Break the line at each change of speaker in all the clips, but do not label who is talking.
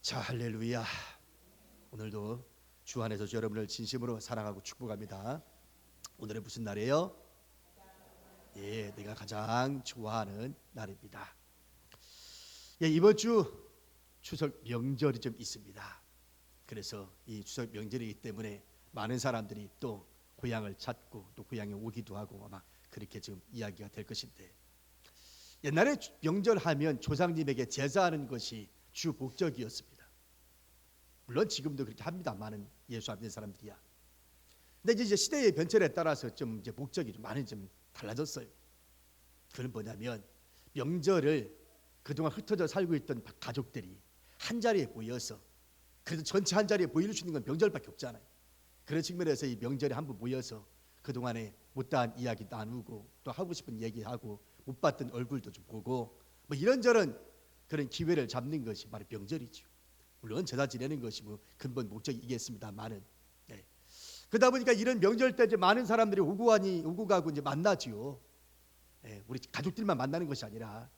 자, 할렐루야. 오늘도 주 안에서 여러분을 진심으로 사랑하고 축복합니다. 오늘은 무슨 날이에요? 예, 내가 가장 좋아하는 날입니다. 예, 이번 주 추석 명절이 좀 있습니다. 그래서 이 추석 명절이기 때문에 많은 사람들이 또 고향을 찾고 또 고향에 오기도 하고 아마 그렇게 지금 이야기가 될 것인데, 옛날에 명절하면 조상님에게 제사하는 것이 주 목적이었습니다. 물론 지금도 그렇게 합니다. 많은 예수 안 믿는 사람들이야. 근데 이제 시대의 변천에 따라서 좀 이제 목적이 좀 많이 좀 달라졌어요. 그건 뭐냐면, 명절을 그동안 흩어져 살고 있던 가족들이 한 자리에 모여서, 그래서 전체 한 자리에 모일 수 있는 건 명절밖에 없잖아요. 그런 측면에서 이 명절에 한번 모여서 그동안에 못다한 이야기 나누고 또 하고 싶은 얘기하고 못 봤던 얼굴도 좀 보고 뭐 이런저런 그런 기회를 잡는 것이 바로 명절이죠. 물론 제사 지내는 것이 뭐 근본 목적이겠습니다만은, 네. 그러다 보니까 이런 명절 때 이제 많은 사람들이 오고 가고 이제 만나지요. 네. 우리 가족들만 만나는 것이 아니라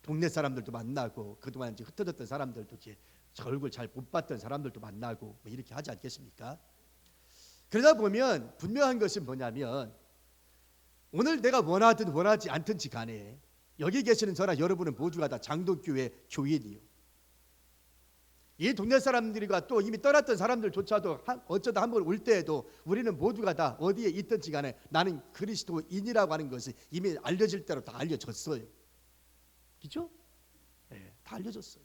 동네 사람들도 만나고 그동안 이제 흩어졌던 사람들도 이제 얼굴 잘 못 봤던 사람들도 만나고 뭐 이렇게 하지 않겠습니까? 그러다 보면 분명한 것은 뭐냐면, 오늘 내가 원하든 원하지 않든지 간에 여기 계시는 저나 여러분은 모두가 다 장독교회 교인이요. 이 동네 사람들과 또 이미 떠났던 사람들조차도 어쩌다 한번 올 때에도 우리는 모두가 다 어디에 있든지 간에 나는 그리스도인이라고 하는 것이 이미 알려질 대로 다 알려졌어요. 그렇죠? 네, 다 알려졌어요.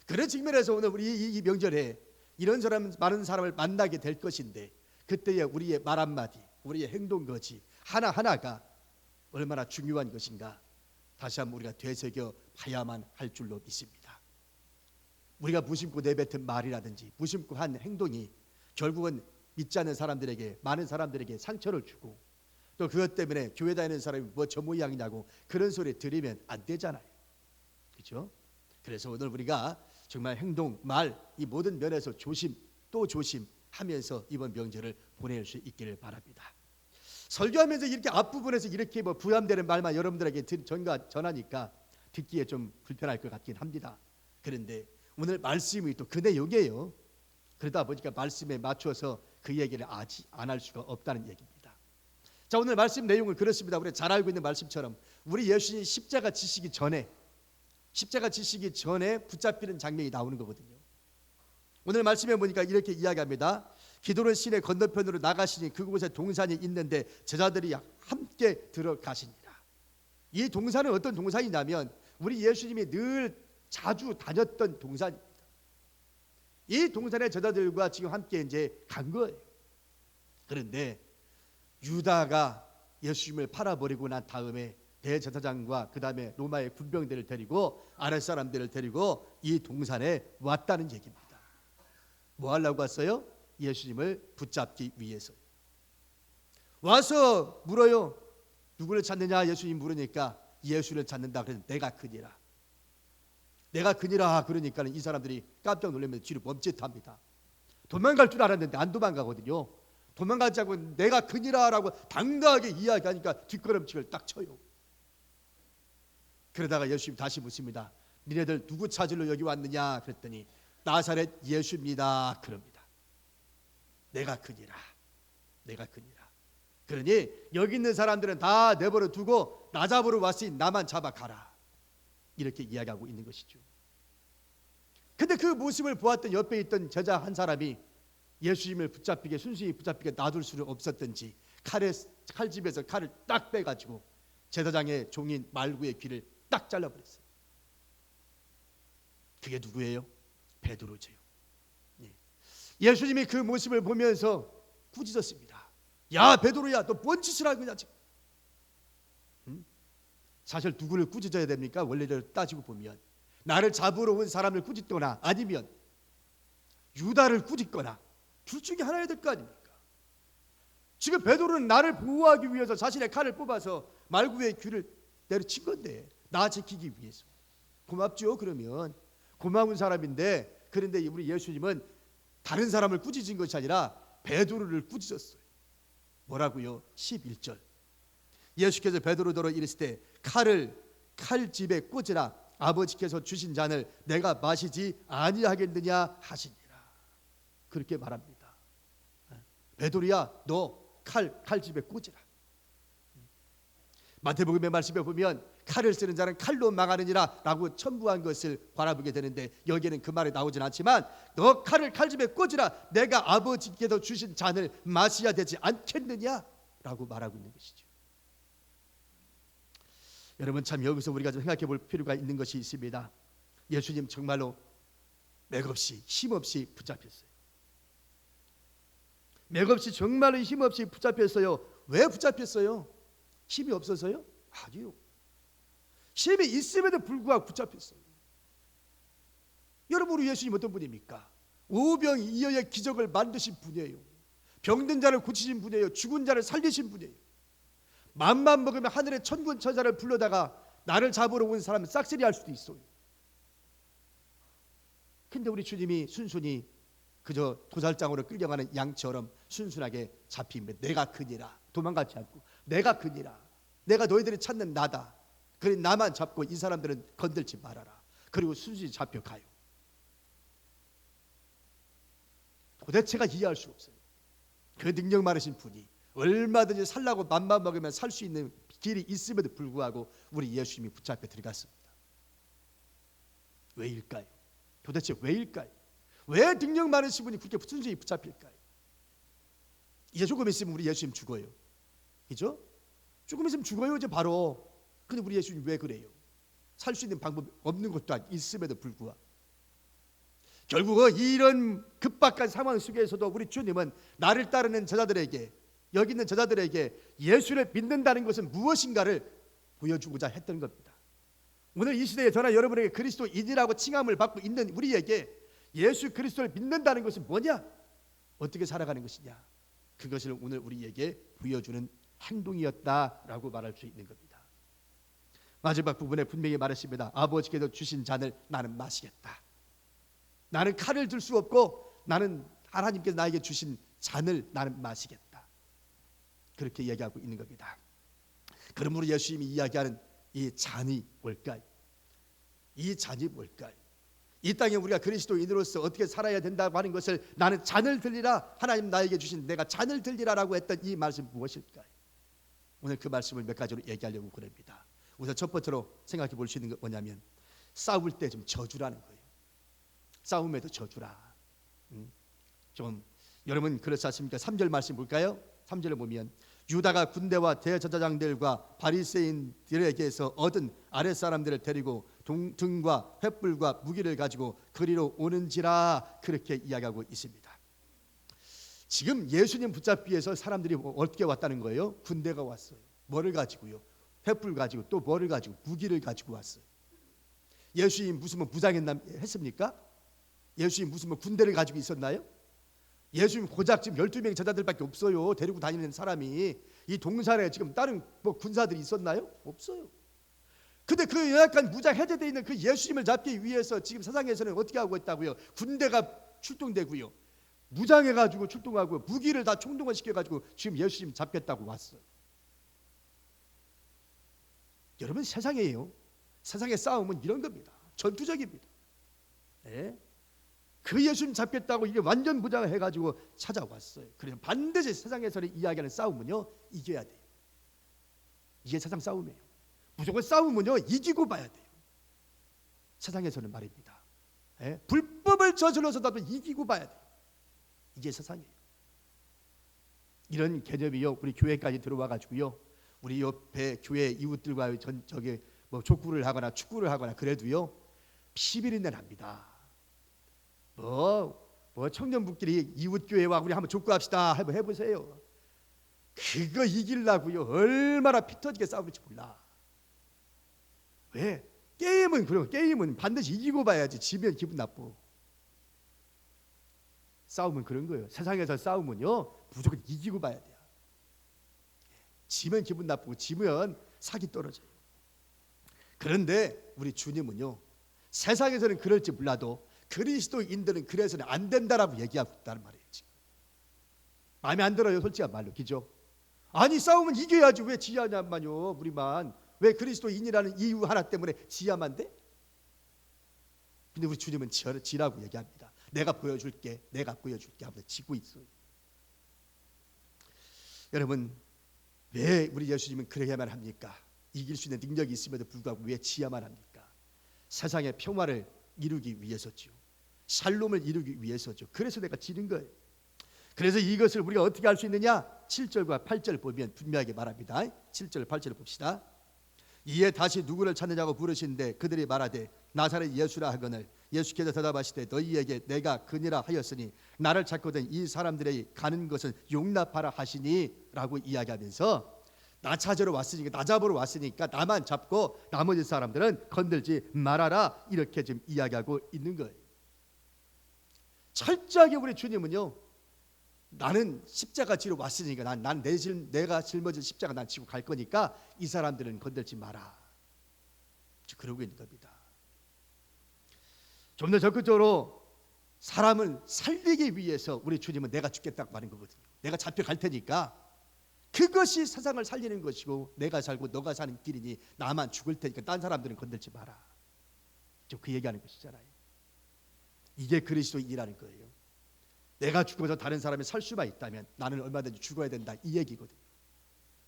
그런 측면에서 오늘 우리 이 명절에 이런 사람, 많은 사람을 만나게 될 것인데, 그때의 우리의 말 한마디, 우리의 행동 거지 하나하나가 얼마나 중요한 것인가 다시 한번 우리가 되새겨 봐야만 할 줄로 믿습니다. 우리가 무심코 내뱉은 말이라든지 무심코 한 행동이 결국은 믿지 않는 사람들에게, 많은 사람들에게 상처를 주고 또 그것 때문에 교회 다니는 사람이 뭐 저 모양이냐고 그런 소리 들으면 안 되잖아요. 그렇죠? 그래서 오늘 우리가 정말 행동, 말 이 모든 면에서 조심 또 조심하면서 이번 명절을 보낼 수 있기를 바랍니다. 설교하면서 이렇게 앞부분에서 이렇게 뭐 부담되는 말만 여러분들에게 전하니까 듣기에 좀 불편할 것 같긴 합니다. 그런데 오늘 말씀이 또 그 내용이에요. 그러다 보니까 말씀에 맞춰서 그 얘기를 아직 안 할 수가 없다는 얘기입니다. 자, 오늘 말씀 내용은 그렇습니다. 우리가 잘 알고 있는 말씀처럼 우리 예수님이 십자가 지시기 전에 붙잡히는 장면이 나오는 거거든요. 오늘 말씀에 보니까 이렇게 이야기합니다. 기도는 시내 건너편으로 나가시니 그곳에 동산이 있는데 제자들이 함께 들어가시니라. 이 동산은 어떤 동산이냐면 우리 예수님이 늘 자주 다녔던 동산입니다. 이 동산에 제자들과 지금 함께 이제 간 거예요. 그런데 유다가 예수님을 팔아버리고 난 다음에 대제사장과 그 다음에 로마의 군병들을 데리고 아랫 사람들을 데리고 이 동산에 왔다는 얘기입니다. 뭐 하려고 왔어요? 예수님을 붙잡기 위해서. 와서 물어요. 누구를 찾느냐? 예수님 물으니까 예수를 찾는다. 그래서 내가 그니라. 그러니까 이 사람들이 깜짝 놀라면서 뒤로 멈칫합니다. 도망갈 줄 알았는데 안 도망가거든요. 도망가자고 내가 그니라라고 당당하게 이야기하니까 뒷걸음치기를 딱 쳐요. 그러다가 예수님 다시 묻습니다. 니네들 누구 찾으러 여기 왔느냐? 그랬더니 나사렛 예수입니다. 그럽니다. 내가 그니라. 그러니 여기 있는 사람들은 다 내버려 두고 나 잡으러 왔으니 나만 잡아가라. 이렇게 이야기하고 있는 것이죠. 근데 그 모습을 보았던 옆에 있던 제자 한 사람이 예수님을 순순히 붙잡히게 놔둘 수는 없었던지 칼집에서 칼을 딱 빼가지고 제사장의 종인 말구의 귀를 딱 잘라버렸어요. 그게 누구예요? 베드로죠. 예수님이 그 모습을 보면서 꾸짖었습니다. 야 베드로야, 너 뭔 짓을 하고 있냐 지금? 사실 누구를 꾸짖어야 됩니까? 원래대로 따지고 보면 나를 잡으러 온 사람을 꾸짖거나 아니면 유다를 꾸짖거나 둘 중에 하나야 될 거 아닙니까? 지금 베드로는 나를 보호하기 위해서 자신의 칼을 뽑아서 말구의 귀를 내려친 건데 나 지키기 위해서. 고맙죠. 그러면 고마운 사람인데, 그런데 우리 예수님은 다른 사람을 꾸짖은 것이 아니라 베드로를 꾸짖었어요. 뭐라고요? 11절 예수께서 베드로더러 이르시되 칼을 칼집에 꽂으라. 아버지께서 주신 잔을 내가 마시지 아니하겠느냐 하시니라. 그렇게 말합니다. 베드로야, 너 칼집에 꽂으라. 마태복음의 말씀에 보면 칼을 쓰는 자는 칼로 망하느니라 라고 첨부한 것을 바라보게 되는데, 여기에는 그 말이 나오진 않지만 너 칼을 칼집에 꽂으라, 내가 아버지께서 주신 잔을 마셔야 되지 않겠느냐 라고 말하고 있는 것이죠. 여러분, 참 여기서 우리가 좀 생각해 볼 필요가 있는 것이 있습니다. 예수님 정말로 맥없이 힘없이 붙잡혔어요. 맥없이 정말로 힘없이 붙잡혔어요. 왜 붙잡혔어요? 힘이 없어서요? 아니요. 힘이 있음에도 불구하고 붙잡혔어요. 여러분, 우리 예수님 어떤 분입니까? 오병이어의 기적을 만드신 분이에요. 병든 자를 고치신 분이에요. 죽은 자를 살리신 분이에요. 맘만 먹으면 하늘의 천군 천사를 불러다가 나를 잡으러 온 사람은 싹쓸이 할 수도 있어요. 근데 우리 주님이 순순히 그저 도살장으로 끌려가는 양처럼 순순하게 잡히면 내가 그니라, 도망가지 않고 내가 그니라, 내가 너희들이 찾는 나다, 그래 나만 잡고 이 사람들은 건들지 말아라. 그리고 순순히 잡혀가요. 도대체가 이해할 수 없어요. 그 능력 많으신 분이 얼마든지 살라고 맘만 먹으면 살 수 있는 길이 있음에도 불구하고 우리 예수님이 붙잡혀 들어갔습니다. 왜일까요? 도대체 왜일까요? 왜 능력 많으신 분이 그렇게 순순히 붙잡힐까요? 이제 조금 있으면 우리 예수님 죽어요. 그죠? 조금 있으면 죽어요 이제 바로. 근데 우리 예수님 왜 그래요? 살 수 있는 방법이 없는 것도 있음에도 불구하고 결국은 이런 급박한 상황 속에서도 우리 주님은 나를 따르는 제자들에게, 여기 있는 제자들에게 예수를 믿는다는 것은 무엇인가를 보여주고자 했던 겁니다. 오늘 이 시대에 저나 여러분에게 그리스도인이라고 칭함을 받고 있는 우리에게 예수 그리스도를 믿는다는 것은 뭐냐? 어떻게 살아가는 것이냐? 그것을 오늘 우리에게 보여주는 행동이었다라고 말할 수 있는 겁니다. 마지막 부분에 분명히 말했습니다. 아버지께서 주신 잔을 나는 마시겠다. 나는 칼을 들 수 없고 나는 하나님께서 나에게 주신 잔을 나는 마시겠다. 그렇게 이야기하고 있는 겁니다. 그러므로 예수님이 이야기하는 이 잔이 뭘까요? 이 잔이 뭘까요? 이 땅에 우리가 그리스도인으로서 어떻게 살아야 된다고 하는 것을 나는 잔을 들리라, 하나님 나에게 주신 내가 잔을 들리라라고 했던 이 말씀 무엇일까요? 오늘 그 말씀을 몇 가지로 얘기하려고 그럽니다. 우선 첫 번째로 생각해 볼 수 있는 건 뭐냐면 싸울 때 좀 저주라는 거예요. 싸움에도 저주라. 좀 여러분 그렇지 않습니까? 3절 말씀 볼까요? 3절을 보면 유다가 군대와 대제사장들과 바리새인들에게서 얻은 아랫사람들을 데리고 등과 횃불과 무기를 가지고 그리로 오는지라, 그렇게 이야기하고 있습니다. 지금 예수님 붙잡기 위해서 사람들이 어떻게 왔다는 거예요? 군대가 왔어요. 뭐를 가지고요? 횃불 가지고, 또 뭐를 가지고? 무기를 가지고 왔어요. 예수님 무슨 무장했습니까? 예수님 무슨 군대를 가지고 있었나요? 예수님 고작 지금 12명의 제자들밖에 없어요. 데리고 다니는 사람이. 이 동산에 지금 다른 군사들이 있었나요? 없어요. 근데 그 연약한 무장 해제되어 있는 그 예수님을 잡기 위해서 지금 세상에서는 어떻게 하고 있다고요? 군대가 출동되고요, 무장해가지고 출동하고 무기를 다 총동원시켜가지고 지금 예수님 잡겠다고 왔어요. 여러분, 세상이에요. 세상의 싸움은 이런 겁니다. 전투적입니다. 네? 그 예수님 잡겠다고 이게 완전 무장을 해가지고 찾아왔어요. 그래서 반드시 세상에서는 이야기하는 싸움은요, 이겨야 돼요. 이게 세상 싸움이에요. 무조건 싸움은요, 이기고 봐야 돼요. 세상에서는 말입니다. 예? 불법을 저질러서라도 이기고 봐야 돼요. 이게 세상이에요. 이런 개념이요, 우리 교회까지 들어와가지고요, 우리 옆에 교회 이웃들과 족구를 하거나 축구를 하거나 그래도요, 피비린내 납니다. 청년부끼리 이웃교회와 우리 한번 족구합시다 해보세요. 그거 이기려고요 얼마나 피 터지게 싸우는지 몰라. 왜? 게임은 반드시 이기고 봐야지. 지면 기분 나빠. 싸움은 그런 거예요. 세상에서 싸움은요, 무조건 이기고 봐야 돼요. 지면 기분 나쁘고 지면 사기 떨어져요. 그런데 우리 주님은요, 세상에서는 그럴지 몰라도 그리스도인들은 그래서는 안 된다라고 얘기하고 있다는 말이에요. 지금 마음에 안 들어요, 솔직한 말로. 그죠? 아니, 싸움은 이겨야지 왜 지하냐만요. 우리만 왜 그리스도인이라는 이유 하나 때문에 지하만 돼? 근데 우리 주님은 지라고 얘기합니다. 내가 보여줄게, 내가 보여줄게 하면서 지고 있어요. 여러분, 왜 우리 예수님은 그래야만 합니까? 이길 수 있는 능력이 있음에도 불구하고 왜 지야만 합니까? 세상의 평화를 이루기 위해서죠. 샬롬을 이루기 위해서죠. 그래서 내가 지는 거예요. 그래서 이것을 우리가 어떻게 할 수 있느냐? 7절과 8절 보면 분명하게 말합니다. 7절 8절을 봅시다. 이에 다시 누구를 찾느냐고 부르시는데 그들이 말하되 나사렛 예수라 하거늘 예수께서 대답하시되 너희에게 내가 그니라 하였으니 나를 찾거든 이 사람들의 가는 것은 용납하라 하시니 라고 이야기하면서 나 찾으러 왔으니까, 나 잡으러 왔으니까 나만 잡고 나머지 사람들은 건들지 말아라, 이렇게 지금 이야기하고 있는 거예요. 철저하게 우리 주님은요, 나는 십자가 지러 왔으니까 내가 짊어질 십자가 난 지고 갈 거니까 이 사람들은 건들지 마라, 그러고 있는 겁니다. 좀 더 적극적으로 사람을 살리기 위해서 우리 주님은 내가 죽겠다고 하는 거거든요. 내가 잡혀갈 테니까 그것이 세상을 살리는 것이고 내가 살고 너가 사는 길이니 나만 죽을 테니까 딴 사람들은 건들지 마라, 그 얘기하는 것이잖아요. 이게 그리스도인이라는 거예요. 내가 죽어서 다른 사람이 살 수만 있다면 나는 얼마든지 죽어야 된다, 이 얘기거든요.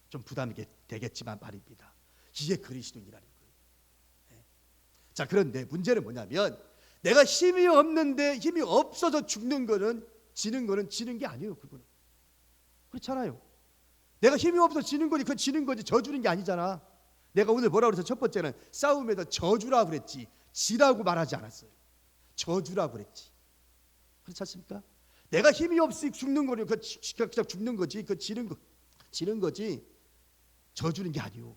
좀 부담이 되겠지만 말입니다. 이게 그리스도인이라는 거예요. 네. 자, 그런데 문제는 뭐냐면 내가 힘이 없는데 힘이 없어서 죽는 거는 지는 게 아니에요. 그거는 그렇잖아요. 내가 힘이 없어서 지는 거지, 그건 지는 거지, 져주는 게 아니잖아. 내가 오늘 뭐라고 그래서 첫 번째는 싸움에서 져주라고 그랬지 지라고 말하지 않았어요. 져주라고 그랬지. 그렇지 않습니까? 내가 힘이 없이 죽는 거니 그 죽는 거지, 그 지는 거지 져주는 게 아니오.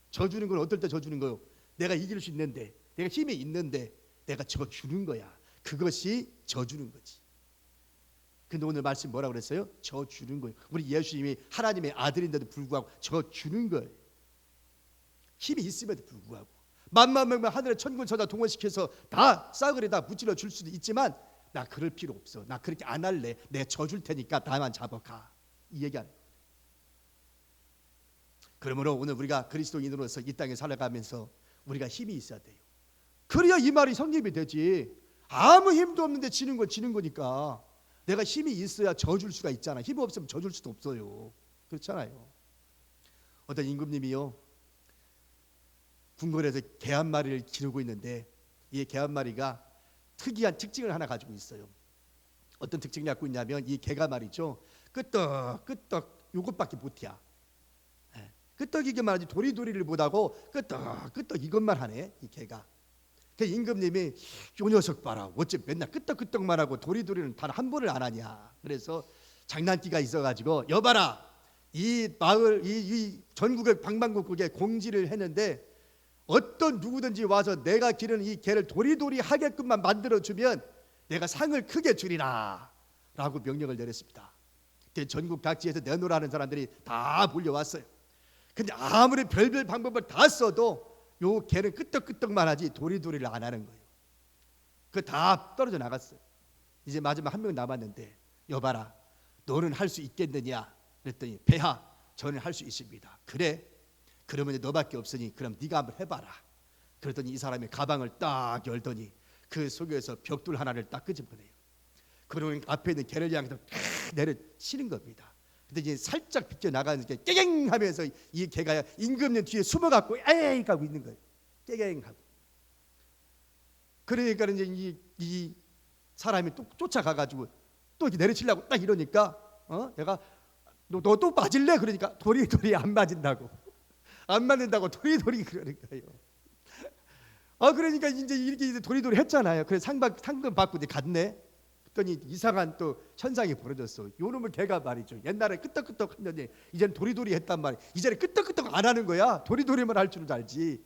져주는 건 어떨 때 져주는 거요? 내가 이길 수 있는데, 내가 힘이 있는데 내가 져주는 거야. 그것이 져주는 거지. 근데 오늘 말씀 뭐라고 그랬어요? 져주는 거예요. 우리 예수님이 하나님의 아들인데도 불구하고 져주는 거예요. 힘이 있음에도 불구하고 만만 명만 하늘의 천군 천사 동원시켜서 다 싸그리 다 무찔러 줄 수도 있지만 나 그럴 필요 없어, 나 그렇게 안 할래, 내가 져줄 테니까 나만 잡아가, 이 얘기하는 거예요. 그러므로 오늘 우리가 그리스도인으로서 이 땅에 살아가면서 우리가 힘이 있어야 돼요. 그래야 이 말이 성립이 되지. 아무 힘도 없는데 지는 거니까 내가 힘이 있어야 져줄 수가 있잖아. 힘이 없으면 져줄 수도 없어요. 그렇잖아요. 어떤 임금님이요, 궁궐에서 개 한 마리를 기르고 있는데 이 개 한 마리가 특이한 특징을 하나 가지고 있어요. 어떤 특징을 갖고 있냐면 이 개가 말이죠, 끄떡 요것밖에 못해. 끄떡이기만 하지 도리도리를 못하고 끄떡 이것만 하네, 이 개가. 그 임금님이 요 녀석 봐라, 어째 맨날 끄떡끄떡만 하고 도리도리는 단 한 번을 안 하냐. 그래서 장난기가 있어가지고 여봐라, 이 마을 이 전국의 방방곡곡에 공지를 했는데 어떤 누구든지 와서 내가 기르는 이 개를 도리도리 하게끔만 만들어주면 내가 상을 크게 주리라 라고 명령을 내렸습니다. 그때 전국 각지에서 내놓으라는 사람들이 다 몰려왔어요. 근데 아무리 별별 방법을 다 써도 요 개는 끄떡끄떡만 하지 도리도리를 안 하는 거예요. 그 다 떨어져 나갔어요. 이제 마지막 한 명 남았는데 여봐라, 너는 할 수 있겠느냐 그랬더니 배하, 저는 할 수 있습니다. 그래? 그러면 너밖에 없으니 그럼 네가 한번 해봐라. 그랬더니 이 사람이 가방을 딱 열더니 그 속에서 벽돌 하나를 딱 끄집어내요. 그러면 앞에 있는 개를 향해서 내려치는 겁니다. 근데 이제 살짝 비켜 나가는 게 깨갱 하면서 이 개가 임금님 뒤에 숨어갖고 에이 하고 있는 거예요. 깨갱 하고. 그러니까 이제 이 사람이 또 쫓아가가지고 또 이렇게 내려치려고 딱 이러니까 내가 너 또 맞을래? 그러니까 도리도리 안 맞는다고 도리도리 그러는 거예요. 그러니까 이제 이렇게 도리도리 했잖아요. 그래서 상금 받고 이제 갔네. 그랬더니 이상한 또 현상이 벌어졌어. 요놈의 개가 말이죠, 옛날에 끄떡끄떡 했는데 이제는 도리도리 했단 말이야. 이제는 끄떡끄떡 안 하는 거야. 도리도리만 할 줄은 알지.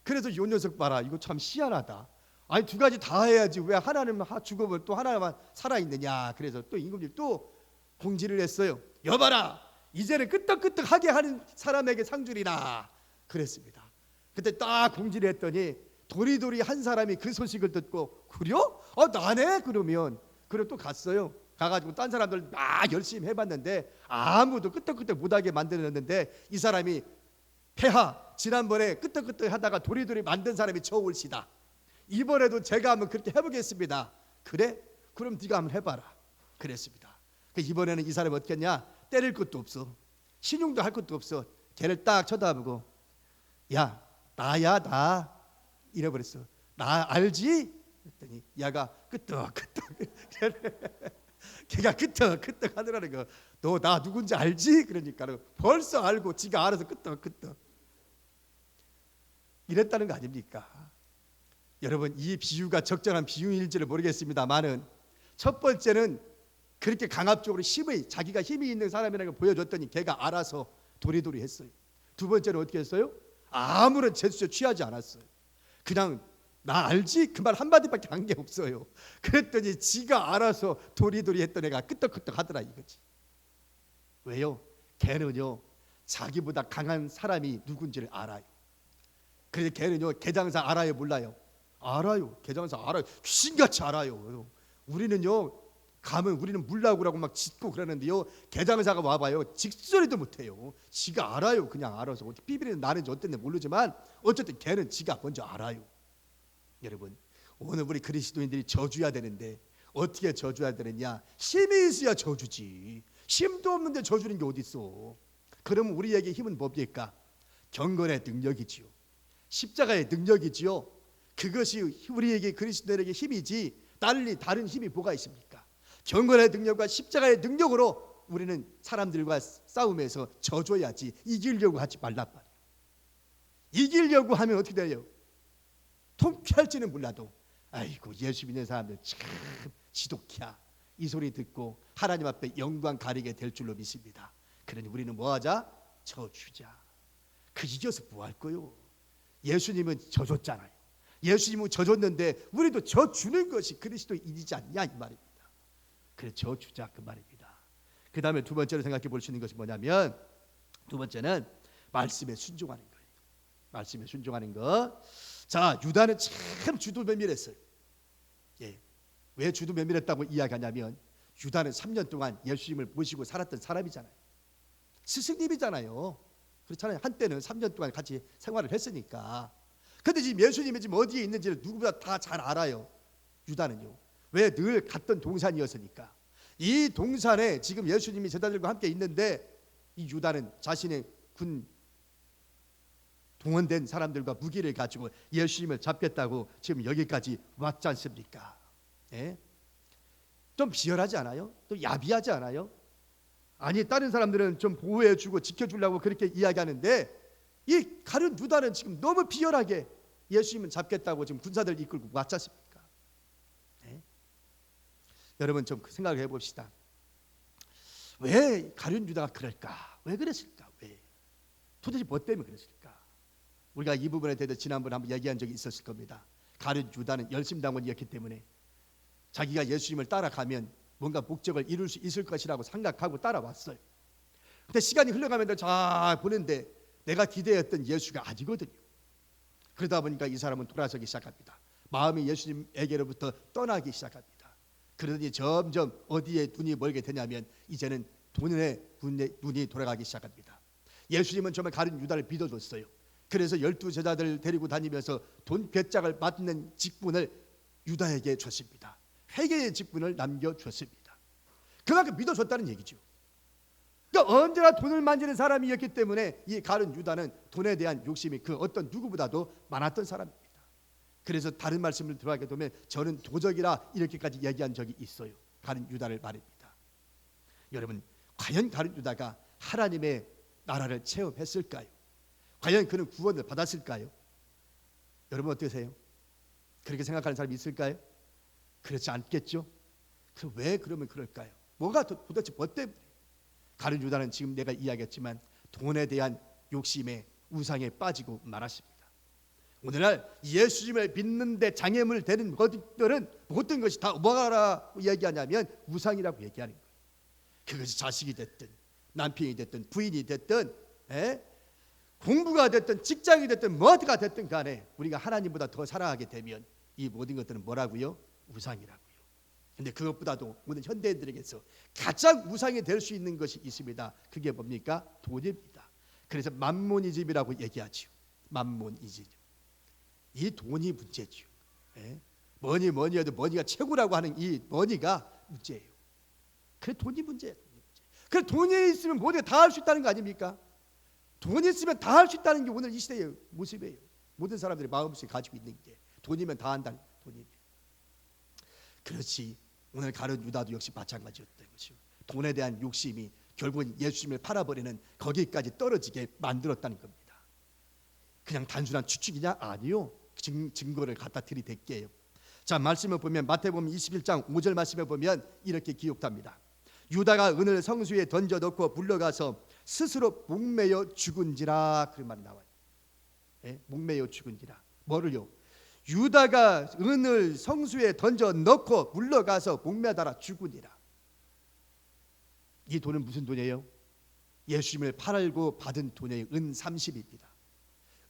그래서 요 녀석 봐라, 이거 참 희한하다. 아니 두 가지 다 해야지 왜 하나는 죽으면 또 하나만 살아있느냐. 그래서 또 임금님 또 공지를 했어요. 여봐라, 이제는 끄떡끄떡하게 하는 사람에게 상 주리라 그랬습니다. 그때 딱 공지를 했더니 도리도리 한 사람이 그 소식을 듣고 그래요? 나네? 그러면 그리고 또 갔어요. 가가지고 딴 사람들 막 열심히 해봤는데 아무도 끄떡끄떡 못하게 만들었는데 이 사람이 폐하, 지난번에 끄떡끄떡 하다가 도리도리 만든 사람이 저 올시다. 이번에도 제가 한번 그렇게 해보겠습니다. 그래? 그럼 네가 한번 해봐라. 그랬습니다. 이번에는 이 사람이 어떻게 했냐? 때릴 것도 없어, 신용도 할 것도 없어. 걔를 딱 쳐다보고, 야, 나야 나, 이래버렸어. 나 알지? 그랬더니 야가 끄떡끄떡 걔가 끄떡끄떡 하더라는 거. 너 나 누군지 알지? 그러니까 벌써 알고 지가 알아서 끄떡끄떡 이랬다는 거 아닙니까? 여러분, 이 비유가 적절한 비유일지를 모르겠습니다만은, 첫 번째는 그렇게 강압적으로 자기가 힘이 있는 사람이라는 걸 보여줬더니 걔가 알아서 도리도리 했어요. 두 번째는 어떻게 했어요? 아무런 제스처 취하지 않았어요. 그냥 나 알지? 그 말 한마디밖에 한 게 없어요. 그랬더니 지가 알아서 도리도리 했던 애가 끄떡끄떡 하더라 이거지. 왜요? 걔는요, 자기보다 강한 사람이 누군지를 알아요. 그래서 걔는요, 개장사 알아요 몰라요? 알아요. 개장사 알아요. 귀신같이 알아요. 우리는요, 가면 우리는 물라고라고 막 짖고 그러는데요, 개장사가 와봐요, 직소리도 못해요. 지가 알아요. 그냥 알아서. 어떻게 비밀은 나는지 어땠는지 모르지만 어쨌든 걔는 지가 먼저 알아요. 여러분, 오늘 우리 그리스도인들이 저주해야 되는데 어떻게 저주해야 되느냐? 힘이 있어야 저주지. 힘도 없는데 저주는 게 어디 있어? 그러면 우리에게 힘은 뭡니까? 경건의 능력이지요. 십자가의 능력이지요. 그것이 우리에게, 그리스도인에게 힘이지 다른 힘이 뭐가 있습니까? 경건의 능력과 십자가의 능력으로 우리는 사람들과 싸움에서 져줘야지 이기려고 하지 말란 말이에요. 이기려고 하면 어떻게 돼요? 통쾌할지는 몰라도 아이고 예수 믿는 사람들 참 지독이야, 이 소리 듣고 하나님 앞에 영광 가리게 될 줄로 믿습니다. 그러니 우리는 뭐하자? 져주자. 그 이겨서 뭐할 거요? 예수님은 져줬잖아요. 예수님은 져줬는데 우리도 져주는 것이 그리스도인이지 않냐 이 말입니다. 그래서 져주자 그 말입니다. 그 다음에 두 번째로 생각해 볼 수 있는 것이 뭐냐면, 두 번째는 말씀에 순종하는 거예요. 말씀에 순종하는 거. 자, 유다는 참 주도면밀했어요. 왜 주도면밀했다고 이야기하냐면, 유다는 3년 동안 예수님을 모시고 살았던 사람이잖아요. 스승님이잖아요. 그렇잖아요. 한때는 3년 동안 같이 생활을 했으니까. 근데 지금 예수님이 지금 어디에 있는지를 누구보다 다 잘 알아요. 유다는요. 왜? 늘 갔던 동산이었으니까. 이 동산에 지금 예수님이 제자들과 함께 있는데, 이 유다는 자신의 군 동원된 사람들과 무기를 가지고 예수님을 잡겠다고 지금 여기까지 왔지 않습니까? 예? 좀 비열하지 않아요? 좀 야비하지 않아요? 아니, 다른 사람들은 좀 보호해주고 지켜주려고 그렇게 이야기하는데, 이 가룟 유다는 지금 너무 비열하게 예수님을 잡겠다고 지금 군사들 이끌고 왔지 않습니까? 네? 여러분 좀 생각을 해봅시다. 왜 가룟 유다가 그럴까? 왜 그랬을까? 왜? 도대체 뭐 때문에 그랬을까? 우리가 이 부분에 대해서 지난번에 한번 얘기한 적이 있었을 겁니다. 가룟 유다는 열심당원이었기 때문에 자기가 예수님을 따라가면 뭔가 목적을 이룰 수 있을 것이라고 생각하고 따라왔어요. 근데 시간이 흘러가면서 잘 보는데 내가 기대했던 예수가 아니거든요. 그러다 보니까 이 사람은 돌아서기 시작합니다. 마음이 예수님에게로부터 떠나기 시작합니다. 그러더니 점점 어디에 눈이 멀게 되냐면 이제는 돈에 눈이 돌아가기 시작합니다. 예수님은 정말 가룟 유다를 믿어줬어요. 그래서 12제자들 데리고 다니면서 돈 배짝을 맡는 직분을 유다에게 줬습니다. 회개의 직분을 남겨줬습니다. 그만큼 믿어줬다는 얘기죠. 그러니까 언제나 돈을 만지는 사람이었기 때문에 이 가룟 유다는 돈에 대한 욕심이 그 어떤 누구보다도 많았던 사람입니다. 그래서 다른 말씀을 들어가게 되면 저는 도적이라 이렇게까지 얘기한 적이 있어요. 가룟 유다를 말입니다. 여러분, 과연 가룟 유다가 하나님의 나라를 체험했을까요? 과연 그는 구원을 받았을까요? 여러분 어떠세요? 그렇게 생각하는 사람이 있을까요? 그렇지 않겠죠? 그럼 왜 그러면 그럴까요? 뭐가 도대체 뭐 때문에? 가룟 유다는 지금 내가 이야기했지만 돈에 대한 욕심에 우상에 빠지고 말았습니다. 오늘날 예수님을 믿는데 장애물 되는 것들은 모든 것이 다 뭐라고 얘기하냐면 우상이라고 얘기하는 거예요. 그것이 자식이 됐든 남편이 됐든 부인이 됐든 공부가 됐든 직장이 됐든 뭐가 됐든 간에 우리가 하나님보다 더 사랑하게 되면 이 모든 것들은 뭐라고요? 우상이라고요. 근데 그것보다도 오늘 현대인들에게서 가장 우상이 될 수 있는 것이 있습니다. 그게 뭡니까? 돈입니다. 그래서 만몬이즘이라고 얘기하죠. 만몬이즘. 이 돈이 문제죠. 예? 뭐니 해도 머니가 최고라고 하는 이 머니가 문제예요. 그래 돈이 문제예요. 그래 돈이 있으면 모두 다 할 수 있다는 거 아닙니까? 돈이 있으면 다 할 수 있다는 게 오늘 이 시대의 모습이에요. 모든 사람들이 마음속에 가지고 있는 게 돈이면 다 한다는 돈이면. 그렇지 오늘 가룟 유다도 역시 마찬가지였던 것이요. 돈에 대한 욕심이 결국은 예수님을 팔아버리는 거기까지 떨어지게 만들었다는 겁니다. 그냥 단순한 추측이냐? 아니요. 증거를 갖다 들이댈게요. 자, 말씀을 보면 마태복음 21장 5절 말씀을 보면 이렇게 기록합니다. 유다가 은을 성수에 던져 넣고 물러가서 스스로 목매어 죽은지라, 그런 말이 나와요. 예? 목매어 죽은지라. 뭐를요? 유다가 은을 성수에 던져 넣고 물러가서 목매달아 죽으니라. 이 돈은 무슨 돈이에요? 예수님을 팔고 받은 돈이에요. 은 30입니다.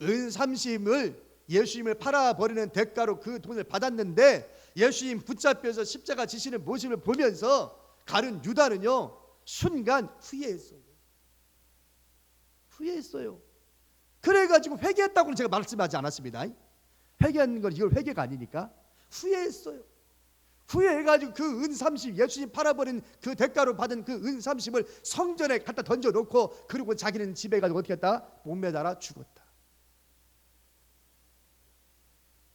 은 30을 예수님을 팔아버리는 대가로 그 돈을 받았는데 예수님 붙잡혀서 십자가 지시는 모습을 보면서 가룟 유다는요 순간 후회했어요. 그래가지고 회개했다고는 제가 말씀하지 않았습니다. 회개하는 건 이걸 회개가 아니니까 후회했어요. 후회해가지고 그 은 30 예수님 팔아버린 그 대가로 받은 그 은 30을 성전에 갖다 던져놓고 그리고 자기는 집에 가서 어떻게 했다? 목매달아 죽었다.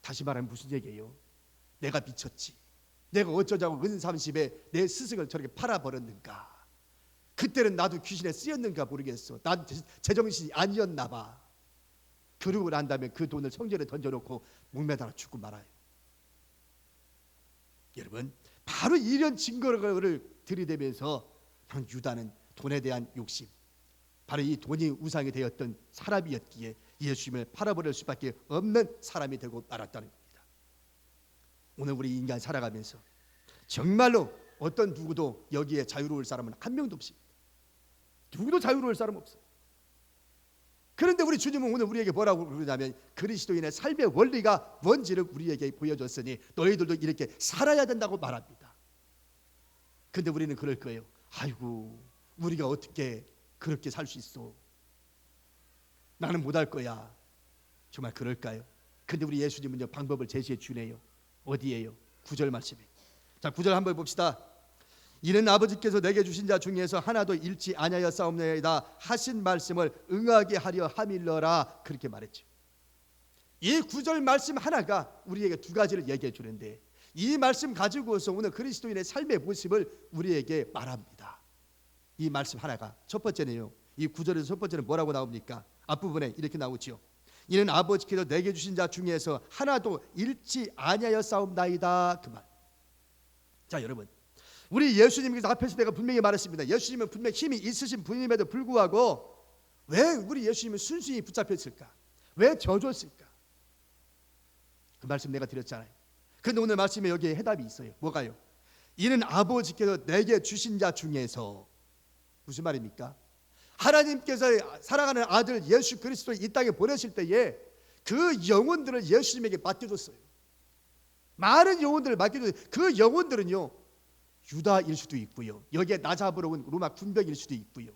다시 말하면 무슨 얘기예요? 내가 미쳤지. 내가 어쩌자고 은 30에 내 스승을 저렇게 팔아버렸는가. 그때는 나도 귀신에 쓰였는가 모르겠어. 난 제정신이 아니었나 봐. 그러고 난 다음에 그 돈을 성전에 던져놓고 목매달아 죽고 말아요. 여러분 바로 이런 증거를 들이대면서 유다는 돈에 대한 욕심, 바로 이 돈이 우상이 되었던 사람이었기에 예수님을 팔아버릴 수밖에 없는 사람이 되고 말았다는 겁니다. 오늘 우리 인간 살아가면서 정말로 어떤 누구도 여기에 자유로울 사람은 한 명도 없습니다. 누구도 자유로울 사람 없어요. 그런데 우리 주님은 오늘 우리에게 뭐라고 그러냐면 그리스도인의 삶의 원리가 뭔지를 우리에게 보여줬으니 너희들도 이렇게 살아야 된다고 말합니다. 근데 우리는 그럴 거예요. 아이고 우리가 어떻게 그렇게 살 수 있어? 나는 못할 거야. 정말 그럴까요? 근데 우리 예수님은요 방법을 제시해 주네요. 어디에요? 9절 말씀에. 자 9절 한번 봅시다. 이는 아버지께서 내게 주신 자 중에서 하나도 잃지 아니하였사옵나이다 하신 말씀을 응하게 하려 함일러라, 그렇게 말했죠. 이 9절 말씀 하나가 우리에게 두 가지를 얘기해 주는데 이 말씀 가지고서 오늘 그리스도인의 삶의 모습을 우리에게 말합니다. 이 말씀 하나가 첫 번째는요, 이 9절에서 첫 번째는 뭐라고 나옵니까? 앞부분에 이렇게 나오죠. 이는 아버지께서 내게 주신 자 중에서 하나도 잃지 아니하였사옵나이다, 그 말. 자 여러분, 우리 예수님께서 앞에서 내가 분명히 말했습니다. 예수님은 분명 힘이 있으신 분임에도 불구하고 왜 우리 예수님은 순순히 붙잡혔을까? 왜 져줬을까? 그 말씀 내가 드렸잖아요. 그런데 오늘 말씀에 여기에 해답이 있어요. 뭐가요? 이는 아버지께서 내게 주신 자 중에서, 무슨 말입니까? 하나님께서 사랑하는 아들 예수 그리스도를 이 땅에 보내실 때에 그 영혼들을 예수님에게 맡겨줬어요. 많은 영혼들을 맡겨줬어요. 그 영혼들은요 유다일 수도 있고요, 여기에 나 잡으러 온 로마 군병일 수도 있고요,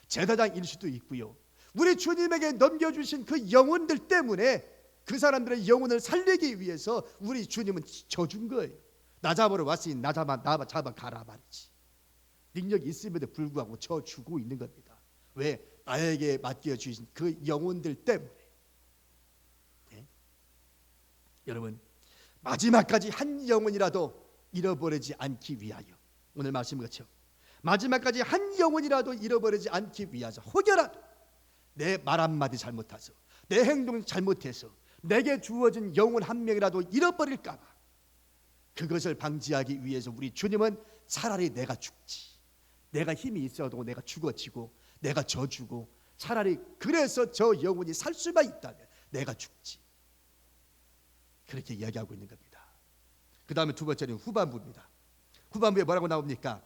제사장일 수도 있고요. 우리 주님에게 넘겨주신 그 영혼들 때문에 그 사람들의 영혼을 살리기 위해서 우리 주님은 져준 거예요. 나 잡으러 왔으니 나 잡아 가라 말이지. 능력이 있음에도 불구하고 져주고 있는 겁니다. 왜? 나에게 맡겨주신 그 영혼들 때문에. 네? 여러분 마지막까지 한 영혼이라도 잃어버리지 않기 위하여, 오늘 말씀 그렇죠. 마지막까지 한 영혼이라도 잃어버리지 않기 위하여 혹여라도 내 말 한마디 잘못해서, 내 행동 잘못해서 내게 주어진 영혼 한 명이라도 잃어버릴까 봐, 그것을 방지하기 위해서 우리 주님은 차라리 내가 죽지, 내가 힘이 있어도 내가 죽어지고 내가 져주고, 차라리 그래서 저 영혼이 살 수만 있다면 내가 죽지, 그렇게 이야기하고 있는 겁니다. 그 다음에 두 번째는 후반부입니다. 후반부에 뭐라고 나옵니까?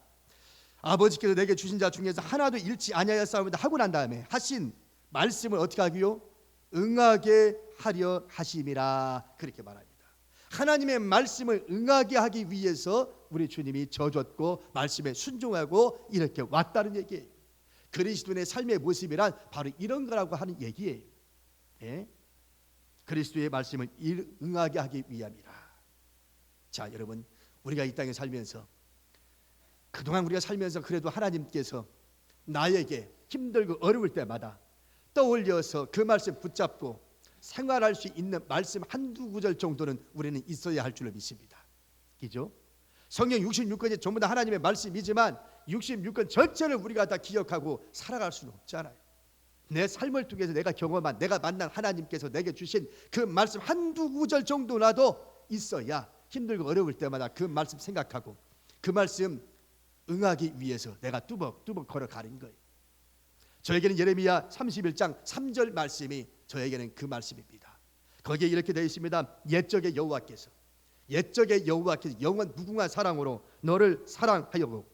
아버지께서 내게 주신 자 중에서 하나도 잃지 아니하였사옵니다 하고 난 다음에 하신 말씀을 어떻게 하기요? 응하게 하려 하심이라, 그렇게 말합니다. 하나님의 말씀을 응하게 하기 위해서 우리 주님이 져줬고 말씀에 순종하고 이렇게 왔다는 얘기예요. 그리스도인의 삶의 모습이란 바로 이런 거라고 하는 얘기예요. 예? 그리스도의 말씀을 응하게 하기 위함이라. 자, 여러분, 우리가 이 땅에 살면서 그동안 우리가 살면서 그래도 하나님께서 나에게 힘들고 어려울 때마다 떠올려서 그 말씀 붙잡고 생활할 수 있는 말씀 한두 구절 정도는 우리는 있어야 할 줄로 믿습니다. 그죠? 성경 66권이 전부 다 하나님의 말씀이지만 66권 전체를 우리가 다 기억하고 살아갈 수는 없잖아요. 내 삶을 통해서 내가 경험한, 내가 만난 하나님께서 내게 주신 그 말씀 한두 구절 정도라도 있어야 힘들고 어려울 때마다 그 말씀 생각하고 그 말씀 응하기 위해서 내가 뚜벅뚜벅 걸어가는 거예요. 저에게는 예레미야 31장 3절 말씀이 저에게는 그 말씀입니다. 거기에 이렇게 되어 있습니다. 옛적의 여호와께서 영원 무궁한 사랑으로 너를 사랑하였고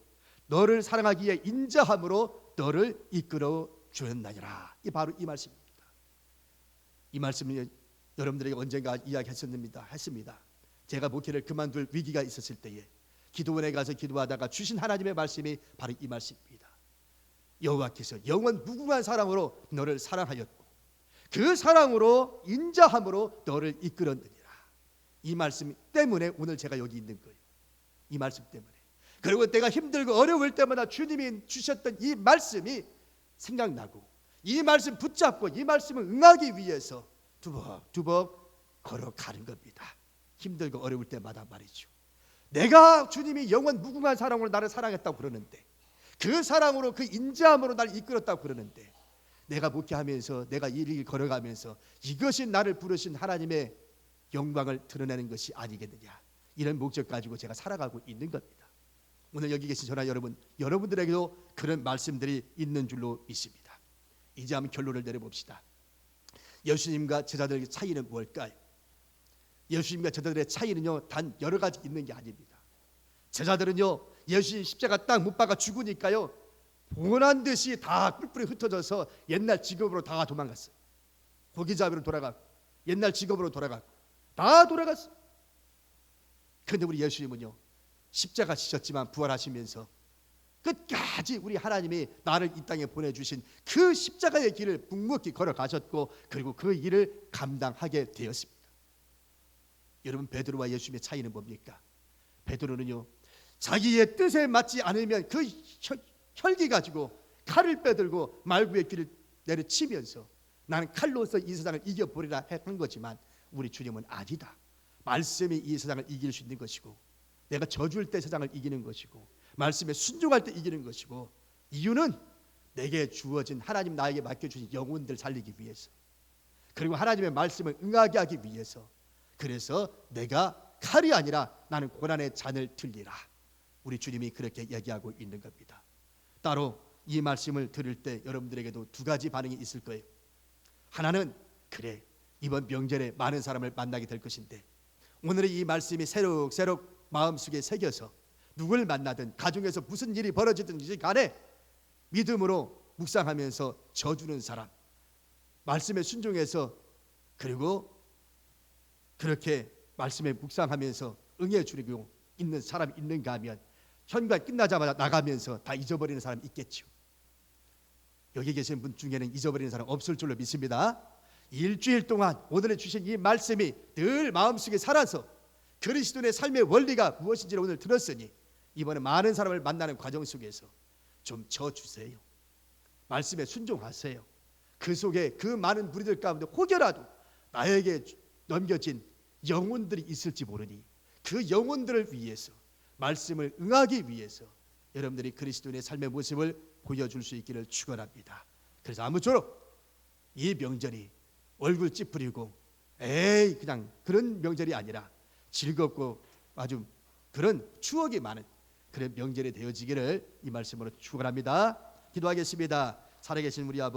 너를 사랑하기에 인자함으로 너를 이끌어 주었나니라. 이 바로 이 말씀입니다. 이 말씀을 여러분들에게 언젠가 이야기했습니다. 제가 목회를 그만둘 위기가 있었을 때에 기도원에 가서 기도하다가 주신 하나님의 말씀이 바로 이 말씀입니다. 여호와께서 영원 무궁한 사랑으로 너를 사랑하였고 그 사랑으로 인자함으로 너를 이끌었느니라. 이 말씀 때문에 오늘 제가 여기 있는 거예요. 이 말씀 때문에. 그리고 내가 힘들고 어려울 때마다 주님이 주셨던 이 말씀이 생각나고 이 말씀 붙잡고 이 말씀을 응하기 위해서 두벅두벅 걸어가는 겁니다. 힘들고 어려울 때마다 말이죠. 내가 주님이 영원 무궁한 사랑으로 나를 사랑했다고 그러는데 그 사랑으로 그 인자함으로 나를 이끌었다고 그러는데 내가 목회하면서 내가 이 길 걸어가면서 이것이 나를 부르신 하나님의 영광을 드러내는 것이 아니겠느냐, 이런 목적 가지고 제가 살아가고 있는 겁니다. 오늘 여기 계신 저나 여러분들에게도 그런 말씀들이 있는 줄로 믿습니다. 이제 한번 결론을 내려봅시다. 예수님과 제자들의 차이는 뭘까요? 예수님과 제자들의 차이는요, 단 여러 가지 있는 게 아닙니다. 제자들은요, 예수님 십자가 딱 못 박아 죽으니까요, 보란 듯이 다 뿔뿔이 흩어져서 옛날 직업으로 다 도망갔어요. 고기잡이로 돌아가고 옛날 직업으로 돌아가고 다 돌아갔어요. 그런데 우리 예수님은요, 십자가 지셨지만 부활하시면서 끝까지 우리 하나님이 나를 이 땅에 보내주신 그 십자가의 길을 묵묵히 걸어가셨고 그리고 그 일을 감당하게 되었습니다. 여러분, 베드로와 예수님의 차이는 뭡니까? 베드로는요, 자기의 뜻에 맞지 않으면 그 혈기 가지고 칼을 빼들고 말구의 길을 내려치면서 나는 칼로서 이 세상을 이겨버리라 했던 거지만 우리 주님은 아니다. 말씀이 이 세상을 이길 수 있는 것이고 내가 져줄 때 세상을 이기는 것이고 말씀에 순종할 때 이기는 것이고, 이유는 내게 주어진 하나님 나에게 맡겨주신 영혼들 살리기 위해서, 그리고 하나님의 말씀을 응하게 하기 위해서. 그래서 내가 칼이 아니라 나는 고난의 잔을 들리라. 우리 주님이 그렇게 얘기하고 있는 겁니다. 따로 이 말씀을 들을 때 여러분들에게도 두 가지 반응이 있을 거예요. 하나는, 그래, 이번 명절에 많은 사람을 만나게 될 것인데 오늘의 이 말씀이 새록새록 마음속에 새겨서 누굴 만나든 가정에서 무슨 일이 벌어지든지 간에 믿음으로 묵상하면서 져주는 사람, 말씀에 순종해서 그리고 그렇게 말씀에 묵상하면서 응해주고 있는 사람이 있는가 하면 현관 끝나자마자 나가면서 다 잊어버리는 사람이 있겠죠. 여기 계신 분 중에는 잊어버리는 사람 없을 줄로 믿습니다. 일주일 동안 오늘에 주신 이 말씀이 늘 마음속에 살아서 그리스도인의 삶의 원리가 무엇인지를 오늘 들었으니 이번에 많은 사람을 만나는 과정 속에서 좀 져주세요. 말씀에 순종하세요. 그 속에 그 많은 무리들 가운데 혹여라도 나에게 넘겨진 영혼들이 있을지 모르니 그 영혼들을 위해서, 말씀을 응하기 위해서 여러분들이 그리스도인의 삶의 모습을 보여줄 수 있기를 축원합니다. 그래서 아무쪼록 이 명절이 얼굴 찌푸리고 그냥 그런 명절이 아니라 즐겁고 아주 그런 추억이 많은 그런 명절이 되어지기를 이 말씀으로 축원합니다. 기도하겠습니다. 살아계신 우리 아버지,